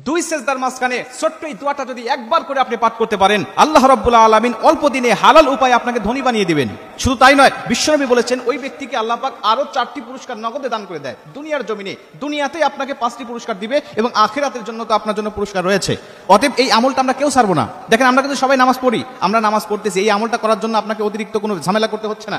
দুই সেজদার মাঝখানে ছোট্ট এই দোয়াটা যদি একবার করে আপনি পাঠ করতে পারেন, আল্লাহ রাব্বুল আলামিন অল্প দিনে হালাল উপায়ে আপনাকে ধনী বানিয়ে দিবেন। শুধু তাই নয়, বিশ্বনবী বলেছেন ওই ব্যক্তিকে আল্লাহ পাক আরো 4টি পুরস্কার নগদে দান করে দেয় দুনিয়ার জমিনে। দুনিয়াতেই আপনাকে 5টি পুরস্কার দিবে এবং আখিরাতের জন্য তো আপনার জন্য পুরস্কার রয়েছে। অতএব এই আমলটা আমরা কেউ ছাড়বো না। দেখেন, আমরা কিন্তু সবাই নামাজ পড়ি, আমরা নামাজ পড়তেছি, এই আমলটা করার জন্য আপনাকে অতিরিক্ত কোনো ঝামেলা করতে হচ্ছে না।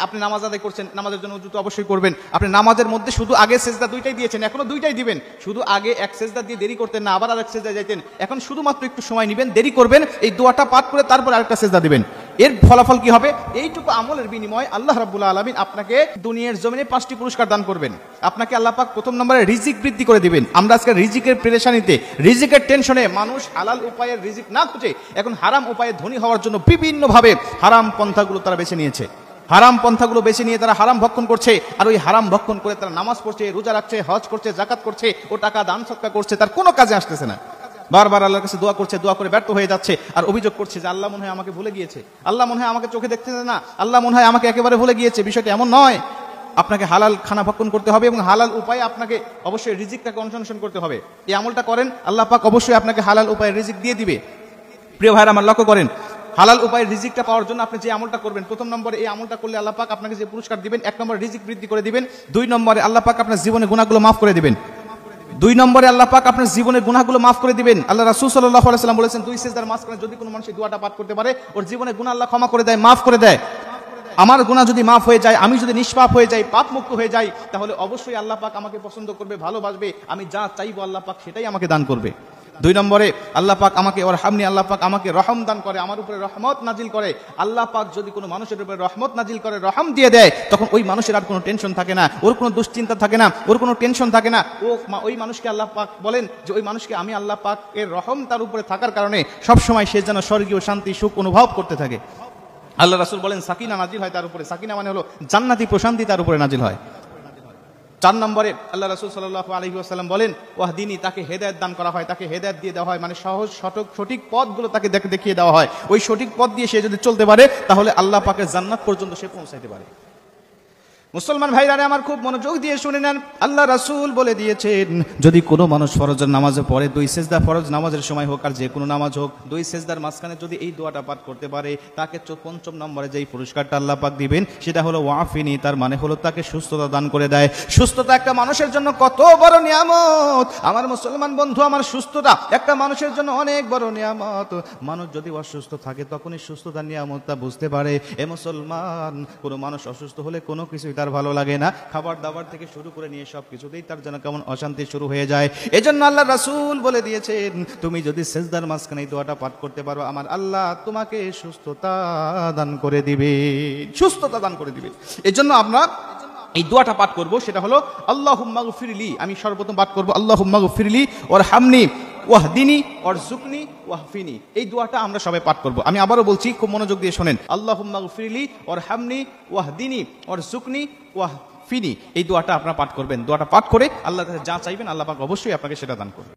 আপনি নামাজ আদায় করছেন, নামাজের জন্য উযু তো অবশ্যই করবেন। আপনি নামাজের মধ্যে শুধু আগে সেজদা 2টাই দিয়েছেন, এখনো 2টাই দিবেন। শুধু আগে এক সেজদা দিয়ে দেরি করতেন না, আবার আরেক সেজদায় যাইতেন, এখন শুধুমাত্র একটু সময় নেবেন, দেরি করবেন, এই দোয়াটা পাঠ করে তারপর আরেকটা সেজদা দিবেন। এর ফলাফল কি হবে? এইটুকু আমলের বিনিময়ে আল্লাহ রাব্বুল আলামিন আপনাকে দুনিয়ার জমিনে 5টি পুরস্কার দান করবেন। আপনাকে আল্লাহ পাক প্রথম নম্বরে রিজিক বৃদ্ধি করে দিবেন। আমরা আজকে রিজিকের পেরেশানিতে, রিজিকের টেনশনে মানুষ হালাল উপায়ের রিজিক না খুঁজে এখন হারাম উপায়ে ধনী হওয়ার জন্য বিভিন্নভাবে হারাম পন্থাগুলো তারা বেছে নিয়েছে। হারাম পন্থাগুলো বেছে নিয়ে তারা হারাম ভক্ষণ করছে, আর ওই হারাম ভক্ষণ করে তারা নামাজ পড়ছে, রোজা রাখছে, হজ করছে, যাকাত করছে, ও টাকা দান সদকা করছে, তার কোনো কাজে আসতেছে না। বারবার আল্লাহর কাছে দোয়া করছে, দোয়া করে ব্যর্থ হয়ে যাচ্ছে, আর অভিযোগ করছে যে আল্লাহ মনে হয় আমাকে ভুলে গিয়েছে, আল্লাহ মনে হয় আমাকে চোখে দেখতেছে না, আল্লাহ মনে হয় আমাকে একেবারে ভুলে গিয়েছে। বিষয়টা এমন নয়। আপনাকে হালাল খানা ভক্ষণ করতে হবে এবং হালাল উপায়ে আপনাকে অবশ্যই রিজিকটাকে অন্বেষণ করতে হবে। এই আমলটা করেন, আল্লাহ পাক অবশ্যই আপনাকে হালাল উপায়ে রিজিক দিয়ে দিবে। প্রিয় ভাইরা আমার, লক্ষ্য করেন, হালাল উপায়ে রিজিকটা পাওয়ার জন্য আপনি যে আমলটা করবেন, প্রথম নম্বরে এই আমলটা করলে আল্লাহ পাক আপনাকে যে পুরস্কার দিবেন, 1 নম্বরে রিজিক বৃদ্ধি করে দিবেন, 2 নম্বরে আল্লাহ পাক আপনার জীবনের গুনাহগুলো মাফ করে দিবেন। 2 নম্বরে আল্লাহ পাক আপনার জীবনের গুনাহগুলো মাফ করে দিবেন। আল্লাহ রাসূল সাল্লাল্লাহু আলাইহি ওয়াসাল্লাম বলেছেন, 2 সেজদার মাঝখানে যদি কোনো মানুষ এই দোয়াটা পাঠ করতে পারে, ওর জীবনের গুনাহ আল্লাহ ক্ষমা করে দেয়, মাফ করে দেয়। আমার গুনাহ যদি মাফ হয়ে যায়, আমি যদি নিষ্পাপ হয়ে যাই, পাপ মুক্ত হয়ে যাই, তাহলে অবশ্যই আল্লাহ পাক আমাকে পছন্দ করবে, ভালোবাসবে। আমি যা চাইবো আল্লাহ পাক সেটাই আমাকে দান করবে। 2 নম্বরে আল্লাহ পাক আমাকে ওরহামনি, আল্লাহ পাক আমাকে রহম দান করে, আমার উপরে রহমত নাজিল করে। আল্লাহ পাক যদি কোনো মানুষের উপরে রহমত নাজিল করে, রহম দিয়ে দেয়, তখন ওই মানুষের আর কোনো টেনশন থাকে না, ওর কোনো দুশ্চিন্তা থাকে না, ওর কোনো টেনশন থাকে না। ওই মানুষকে আল্লাহ পাক বলেন যে ওই মানুষকে আমি আল্লাহ পাকের রহম তার উপরে থাকার কারণে সবসময় সে যেন স্বর্গীয় শান্তি সুখ অনুভব করতে থাকে। আল্লাহ রাসূল বলেন সাকিনা নাজিল হয় তার উপরে। সাকিনা মানে হলো জান্নাতি প্রশান্তি তার উপরে নাজিল হয়। 4 নম্বরে আল্লাহ রাসূল সাল্লাল্লাহু আলাইহি ওয়াসাল্লাম বলেন ওয়াহদিনী, তাকে হেদায়েত দান করা হয়, তাকে হেদায়েত দিয়ে দেওয়া হয়, মানে সহজ সঠিক পথগুলো তাকে দেখিয়ে দেওয়া হয়। ওই সঠিক পথ দিয়ে সে যদি চলতে পারে, তাহলে আল্লাহ পাকের জান্নাত পর্যন্ত সে পৌঁছাইতে পারে। মুসলমান ভাইরা আমার খুব মনোযোগ দিয়ে শুনে নেন, আল্লাহ রাসূল বলে দিয়েছেন, যদি কোনো মানুষ ফরজের নামাজে পড়ে, 2 সেজদা, ফরজ নামাজের সময় হোক আর যে কোনো নামাজ হোক, 2 সেজদার মাঝখানে যদি এই দোয়াটা পাঠ করতে পারে, তাকে 5ম নম্বরে যেই পুরস্কারটা আল্লাহ পাক দিবেন সেটা হলো ওয়াফিনি, তার মানে হলো তাকে সুস্থতা দান করে দেয়। সুস্থতা একটা মানুষের জন্য কত বড় নিয়ামত আমার মুসলমান বন্ধু, আমার সুস্থতা একটা মানুষের জন্য অনেক বড় নিয়ামত। মানুষ যদি অসুস্থ থাকে তখনই সুস্থতার নিয়ামতটা বুঝতে পারে। এ মুসলমান, কোনো মানুষ অসুস্থ হলে কোনো কিছুই তার ভালো লাগে না, খাবার দাবার থেকে শুরু করে নিয়ে সব কিছুতেই তার যেন কেমন অশান্তি শুরু হয়ে যায়। এজন্য আল্লাহ রাসূল বলে দিয়েছেন, তুমি যদি সেজদার মাঝখানে এই দোয়াটা পাঠ করতে পারো, আমার আল্লাহ তোমাকে সুস্থতা দান করে দিবে, সুস্থতা দান করে দিবে। এজন্য আমরা এই দোয়াটা পাঠ করব, সেটা হলো আল্লাহুম্মা গফিরলি। আমি সর্বপ্রথম পাঠ করব আল্লাহুম্মা গফিরলি ওয়ারহামনি ওয়াহদিনি ওয়ারযুকনি ওয়াহফিনি। এই দোয়াটা আমরা সবাই পাঠ করব। আমি আবারও বলছি, খুব মনোযোগ দিয়ে শোনেন, আল্লাহুম্মা গফিরলি ওয়ারহামনি ওয়াহদিনি ওয়ারযুকনি ওয়াহফিনি। এই দোয়াটা আপনারা পাঠ করবেন। দোয়াটা পাঠ করে আল্লাহর কাছে যা চাইবেন আল্লাহ পাক অবশ্যই আপনাকে সেটা দান করবেন।